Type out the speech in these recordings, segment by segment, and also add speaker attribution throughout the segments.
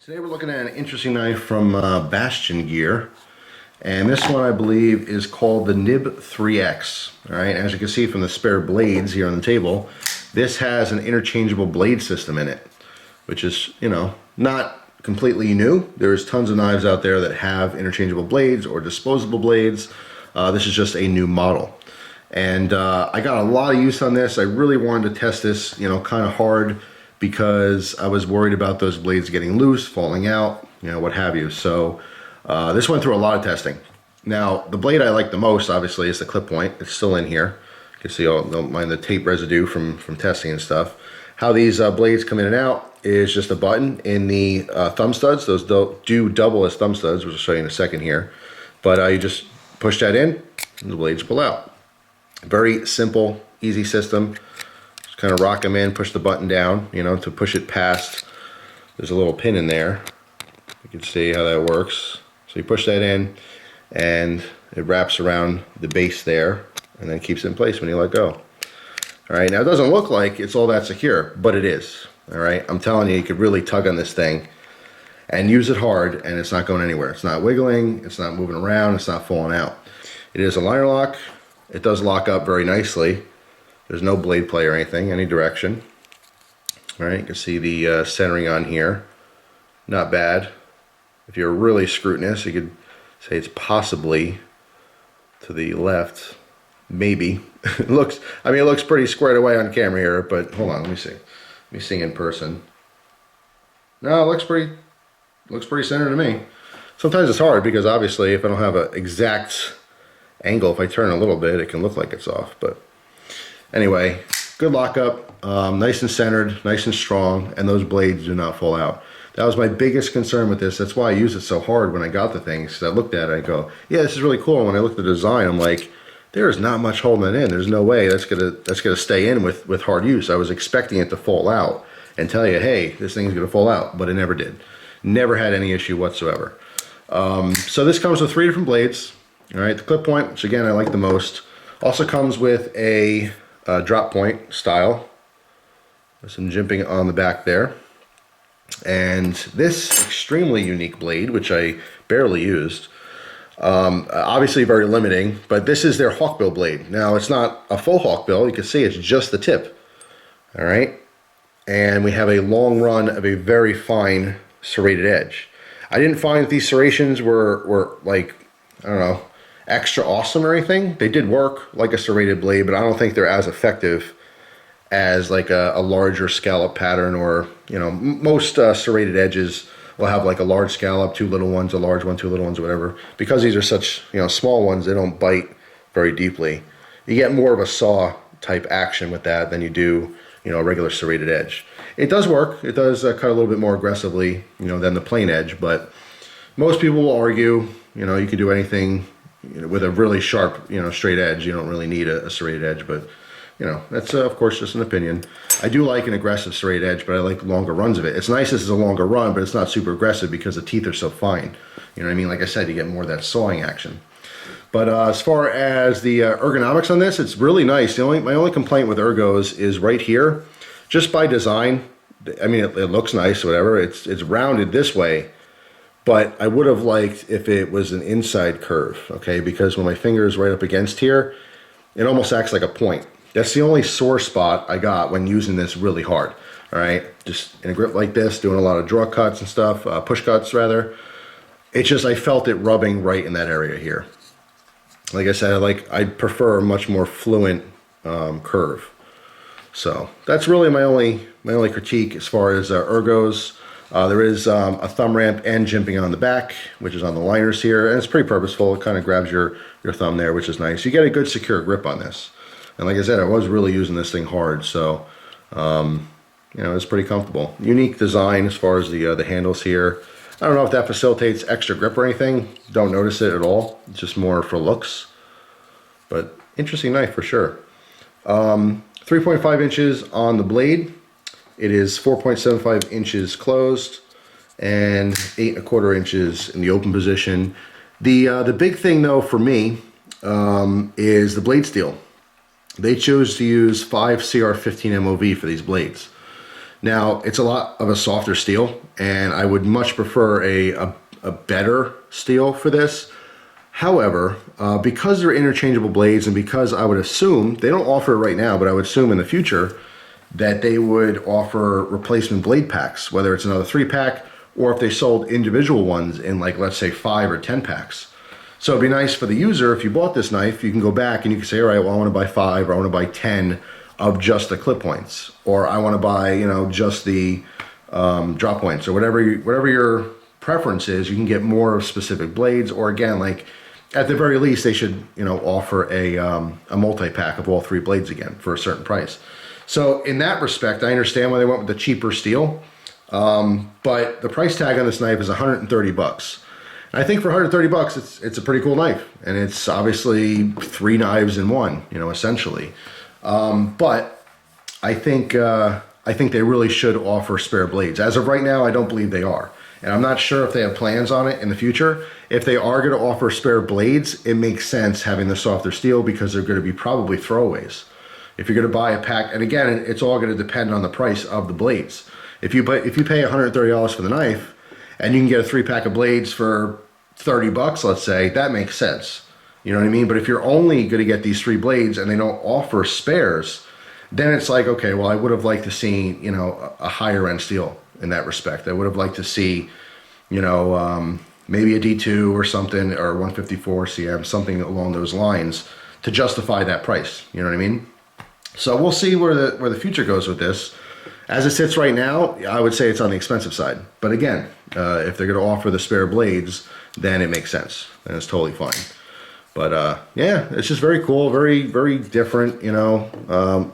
Speaker 1: Today we're looking at an interesting knife from Bastion gear, and this one I believe is called the NIB 3X. Alright, as you can see from the spare blades here on the table, this has an interchangeable blade system in it, which is, you know, not completely new. There's tons of knives out there that have interchangeable blades or disposable blades. This is just a new model. And I got a lot of use on this. I really wanted to test this, you know, kind of hard, because I was worried about those blades getting loose, falling out, you know, what have you. So this went through a lot of testing. Now, the blade I like the most, obviously, is the clip point. It's still in here. You can see all the tape residue from testing and stuff. How these blades come in and out is just a button in the thumb studs. Those do double as thumb studs, which I'll show you in a second here. But you just push that in, and the blades pull out. Very simple, easy system. Kind of rock them in, push the button down, you know, to push it past. There's a little pin in there. You can see how that works. So you push that in, and it wraps around the base there, and then keeps it in place when you let go. All right, now it doesn't look like it's all that secure, but it is. All right, I'm telling you, you could really tug on this thing and use it hard, and it's not going anywhere. It's not wiggling, it's not moving around, it's not falling out. It is a liner lock. It does lock up very nicely. There's no blade play or anything, any direction. All right, you can see the centering on here. Not bad. If you're really scrutinous, you could say it's possibly to the left, maybe. It looks pretty squared away on camera here, but hold on, let me see. Let me see in person. No, it looks pretty centered to me. Sometimes it's hard because obviously if I don't have an exact angle, if I turn a little bit, it can look like it's off, but anyway, good lockup, nice and centered, nice and strong, and those blades do not fall out. That was my biggest concern with this. That's why I used it so hard when I got the things. Because I looked at it, I go, yeah, this is really cool. And when I looked at the design, I'm like, there is not much holding it in. There's no way that's gonna stay in with hard use. I was expecting it to fall out and tell you, hey, this thing's gonna fall out, but it never did. Never had any issue whatsoever. So this comes with 3 different blades. All right, the clip point, which again I like the most, also comes with a drop point style with some jimping on the back there, and this extremely unique blade, which I barely used, obviously very limiting, but this is their hawkbill blade. Now it's not a full hawkbill, you can see it's just the tip. All right, and we have a long run of a very fine serrated edge. I didn't find that these serrations were like, I don't know, extra awesome or anything. They did work like a serrated blade, but I don't think they're as effective as like a larger scallop pattern, or, you know, most serrated edges will have like a large scallop, 2 little ones, a large one, 2 little ones, whatever. Because these are such, you know, small ones, they don't bite very deeply. You get more of a saw type action with that than you do, you know, a regular serrated edge. It does work. It does cut a little bit more aggressively, you know, than the plain edge, but most people will argue, you know, you can do anything, you know, with a really sharp, you know, straight edge. You don't really need a serrated edge, but, you know, that's of course just an opinion. I do like an aggressive serrated edge, but I like longer runs of it. It's nice this is a longer run, but it's not super aggressive because the teeth are so fine. You know what I mean? Like I said, you get more of that sawing action. But as far as the ergonomics on this, it's really nice. My only complaint with ergos is right here. Just by design, I mean, it looks nice, whatever. It's rounded this way. But I would have liked if it was an inside curve, okay? Because when my finger is right up against here, it almost acts like a point. That's the only sore spot I got when using this really hard, all right? Just in a grip like this, doing a lot of draw cuts and stuff, push cuts rather. It's just, I felt it rubbing right in that area here. Like I said, I prefer a much more fluent curve. So that's really my only critique as far as ergos. There is a thumb ramp and jimping on the back, which is on the liners here, and it's pretty purposeful. It kind of grabs your thumb there, which is nice. You get a good secure grip on this. And like I said, I was really using this thing hard, so you know, it's pretty comfortable. Unique design as far as the handles here. I don't know if that facilitates extra grip or anything. Don't notice it at all. It's just more for looks. But interesting knife for sure. 3.5 inches on the blade. It is 4.75 inches closed and 8.25 inches in the open position. The big thing though for me is the blade steel. They chose to use 5 CR15 MOV for these blades. Now, it's a lot of a softer steel, and I would much prefer a better steel for this. However, because they're interchangeable blades, and because I would assume, they don't offer it right now, but I would assume in the future that they would offer replacement blade packs, whether it's another 3-pack, or if they sold individual ones in, like, let's say 5 or 10 packs. So it'd be nice for the user, if you bought this knife, you can go back and you can say, all right, well, I want to buy 5, or I want to buy 10 of just the clip points, or I want to buy, you know, just the drop points, or whatever your preference is. You can get more of specific blades, or again, like, at the very least, they should, you know, offer a multi-pack of all 3 blades again for a certain price. So in that respect, I understand why they went with the cheaper steel, but the price tag on this knife is 130 bucks. And I think for 130 bucks, it's a pretty cool knife, and it's obviously 3 knives in one, you know, essentially. But I think they really should offer spare blades. As of right now, I don't believe they are. And I'm not sure if they have plans on it in the future. If they are going to offer spare blades, it makes sense having the softer steel, because they're going to be probably throwaways. If you're going to buy a pack, and again, it's all going to depend on the price of the blades. If you pay $130 for the knife, and you can get a 3-pack of blades for 30 bucks, let's say, that makes sense. You know what I mean? But if you're only going to get these 3 blades and they don't offer spares, then it's like, okay, well, I would have liked to see, you know, a higher end steel in that respect. I would have liked to see, you know, maybe a D2 or something, or 154 cm, something along those lines to justify that price. You know what I mean? So we'll see where the future goes with this. As it sits right now, I would say it's on the expensive side. But again, if they're going to offer the spare blades, then it makes sense, and it's totally fine. But yeah, it's just very cool, very, very different, you know.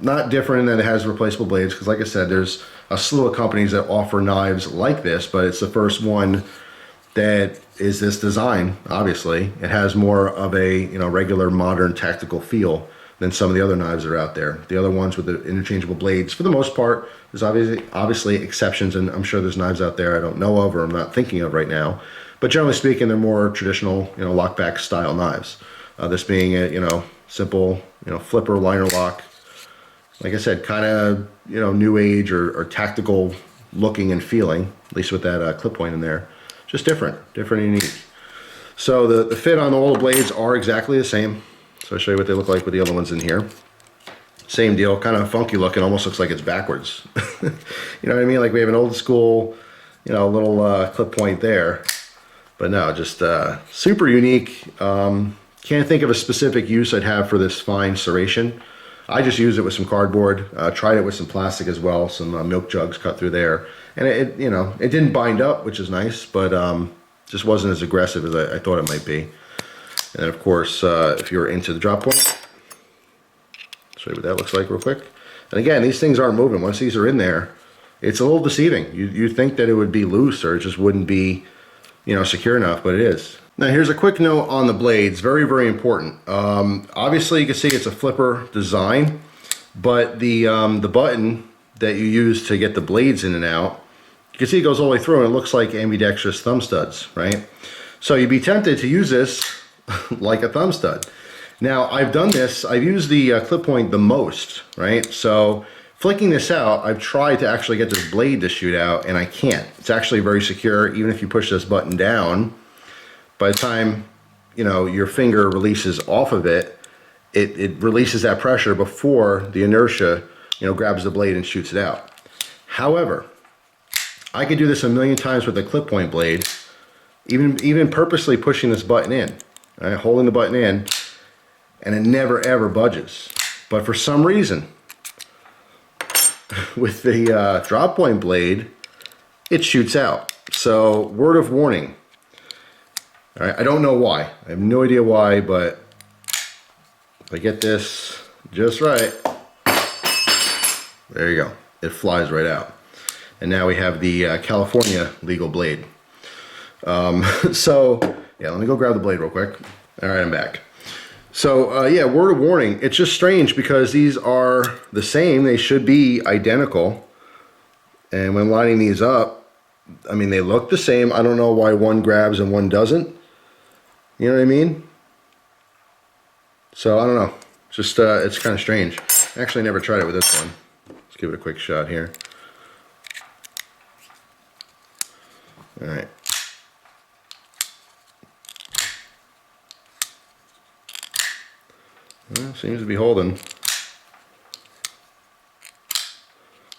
Speaker 1: Not different in that it has replaceable blades, because like I said, there's a slew of companies that offer knives like this, but it's the first one that is this design. Obviously, it has more of a, you know, regular modern tactical feel than some of the other knives that are out there. The other ones with the interchangeable blades, for the most part, there's obviously exceptions, and I'm sure there's knives out there I don't know of or I'm not thinking of right now. But generally speaking, they're more traditional, you know, lockback style knives. This being a, you know, simple, you know, flipper liner lock. Like I said, kind of, you know, new age or tactical looking and feeling, at least with that clip point in there. Just different and unique. So the fit on all the blades are exactly the same. So I'll show you what they look like with the other ones in here. Same deal, kind of funky looking, almost looks like it's backwards. You know what I mean? Like we have an old school, you know, little clip point there. But no, just super unique. Can't think of a specific use I'd have for this fine serration. I just used it with some cardboard, tried it with some plastic as well, some milk jugs cut through there. And it, you know, it didn't bind up, which is nice, but just wasn't as aggressive as I thought it might be. And then of course, if you're into the drop point, show you what that looks like real quick. And again, these things aren't moving. Once these are in there, it's a little deceiving. You'd think that it would be loose or it just wouldn't be, you know, secure enough, but it is. Now here's a quick note on the blades, very, very important. Obviously you can see it's a flipper design, but the button that you use to get the blades in and out, you can see it goes all the way through and it looks like ambidextrous thumb studs, right? So you'd be tempted to use this like a thumb stud. Now I've done this, I've used the clip point the most, right? So flicking this out, I've tried to actually get this blade to shoot out and I can't. It's actually very secure. Even if you push this button down, by the time, you know, your finger releases off of it, it releases that pressure before the inertia, you know, grabs the blade and shoots it out. However, I could do this a million times with a clip point blade, even purposely pushing this button in, right, holding the button in, and it never ever budges. But for some reason, with the drop point blade, it shoots out. So word of warning. All right, I don't know why. I have no idea why, but if I get this just right, there you go. It flies right out. And now we have the California legal blade. So yeah, let me go grab the blade real quick. All right, I'm back. So yeah, word of warning. It's just strange because these are the same. They should be identical. And when lining these up, I mean, they look the same. I don't know why one grabs and one doesn't. You know what I mean? So I don't know. Just it's kind of strange. Actually, I never tried it with this one. Let's give it a quick shot here. All right. Well, seems to be holding.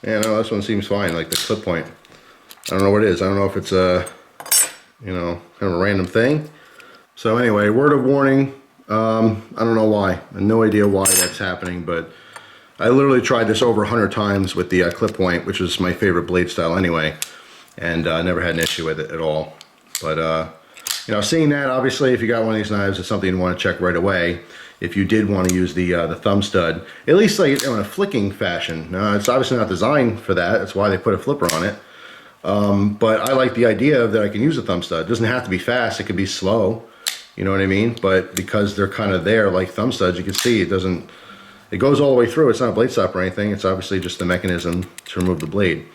Speaker 1: Yeah, no, this one seems fine, like the clip point. I don't know what it is. I don't know if it's a, you know, kind of a random thing. So anyway, word of warning, I don't know why. I have no idea why that's happening, but I literally tried this over 100 times with the clip point, which is my favorite blade style anyway, and never had an issue with it at all. But, you know, seeing that, obviously, if you got one of these knives, it's something you want to check right away. If you did want to use the thumb stud, at least like in a flicking fashion. It's obviously not designed for that. That's why they put a flipper on it. But I like the idea that I can use a thumb stud. It doesn't have to be fast. It could be slow. You know what I mean? But because they're kind of there like thumb studs, you can see it doesn't, it goes all the way through. It's not a blade stop or anything. It's obviously just the mechanism to remove the blade.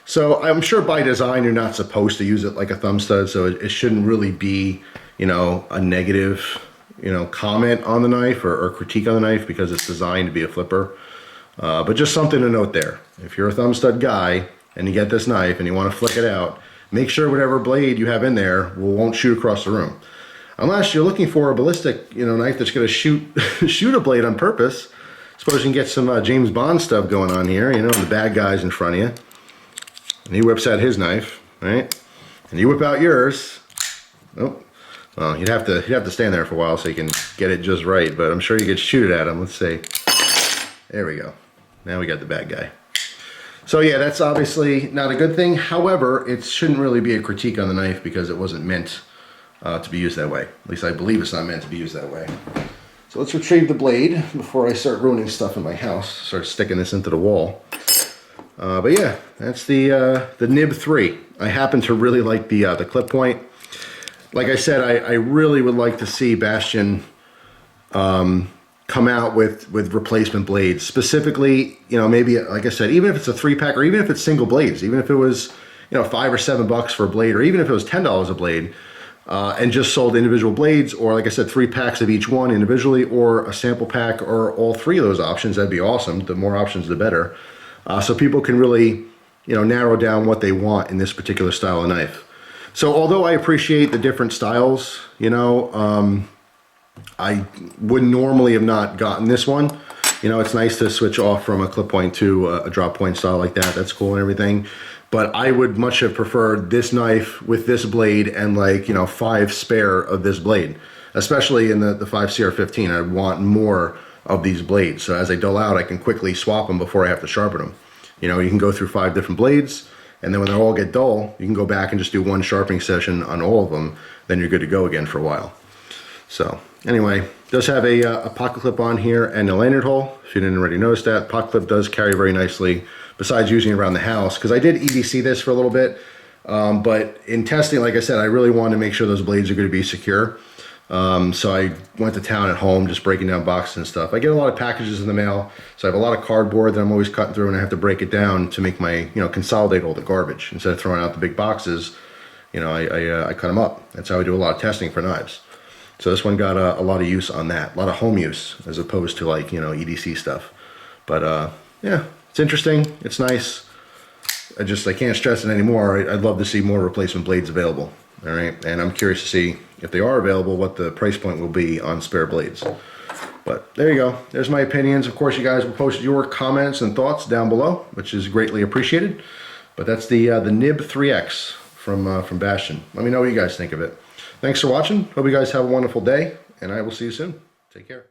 Speaker 1: So I'm sure by design you're not supposed to use it like a thumb stud, so it shouldn't really be, you know, a negative, you know, comment on the knife or critique on the knife because it's designed to be a flipper. But just something to note there. If you're a thumb stud guy and you get this knife and you want to flick it out, make sure whatever blade you have in there won't shoot across the room. Unless you're looking for a ballistic, you know, knife that's going to shoot shoot a blade on purpose. Suppose you can get some James Bond stuff going on here, you know, the bad guy's in front of you. And he whips out his knife, right? And you whip out yours. Oh, well, you'd have to stand there for a while so you can get it just right, but I'm sure you could shoot it at him. Let's see. There we go. Now we got the bad guy. So yeah, that's obviously not a good thing. However, it shouldn't really be a critique on the knife because it wasn't meant to be used that way. At least I believe it's not meant to be used that way. So let's retrieve the blade before I start ruining stuff in my house. Start sticking this into the wall. But yeah, that's the NIB 3. I happen to really like the clip point. Like I said, I really would like to see Bastion come out with replacement blades. Specifically, you know, maybe, like I said, even if it's a 3-pack or even if it's single blades, even if it was, you know, $5 or $7 for a blade, or even if it was $10 a blade, and just sold individual blades, or like I said, 3 packs of each one individually, or a sample pack, or all 3 of those options, that'd be awesome. The more options, the better. So people can really, you know, narrow down what they want in this particular style of knife. So although I appreciate the different styles, you know, I would normally have not gotten this one. You know, it's nice to switch off from a clip point to a drop point style like that. That's cool and everything. But I would much have preferred this knife with this blade and, like, you know, 5 spare of this blade. Especially in the 5CR15, I want more of these blades. So as they dull out, I can quickly swap them before I have to sharpen them. You know, you can go through 5 different blades, and then when they all get dull, you can go back and just do 1 sharpening session on all of them. Then you're good to go again for a while. So anyway, it does have a pocket clip on here and a lanyard hole. If you didn't already notice that, pocket clip does carry very nicely, besides using it around the house, because I did EDC this for a little bit. But in testing, like I said, I really wanted to make sure those blades are going to be secure. So I went to town at home just breaking down boxes and stuff. I get a lot of packages in the mail, so I have a lot of cardboard that I'm always cutting through, and I have to break it down to make my, you know, consolidate all the garbage. Instead of throwing out the big boxes, you know, I cut them up. That's how I do a lot of testing for knives. So this one got a lot of use on that, a lot of home use, as opposed to, like, you know, EDC stuff. But yeah, it's interesting, it's nice. I can't stress it anymore. I'd love to see more replacement blades available. All right, and I'm curious to see if they are available, what the price point will be on spare blades. But there you go. There's my opinions. Of course, you guys will post your comments and thoughts down below, which is greatly appreciated. But that's the NIB 3X from Bastion. Let me know what you guys think of it. Thanks for watching. Hope you guys have a wonderful day, and I will see you soon. Take care.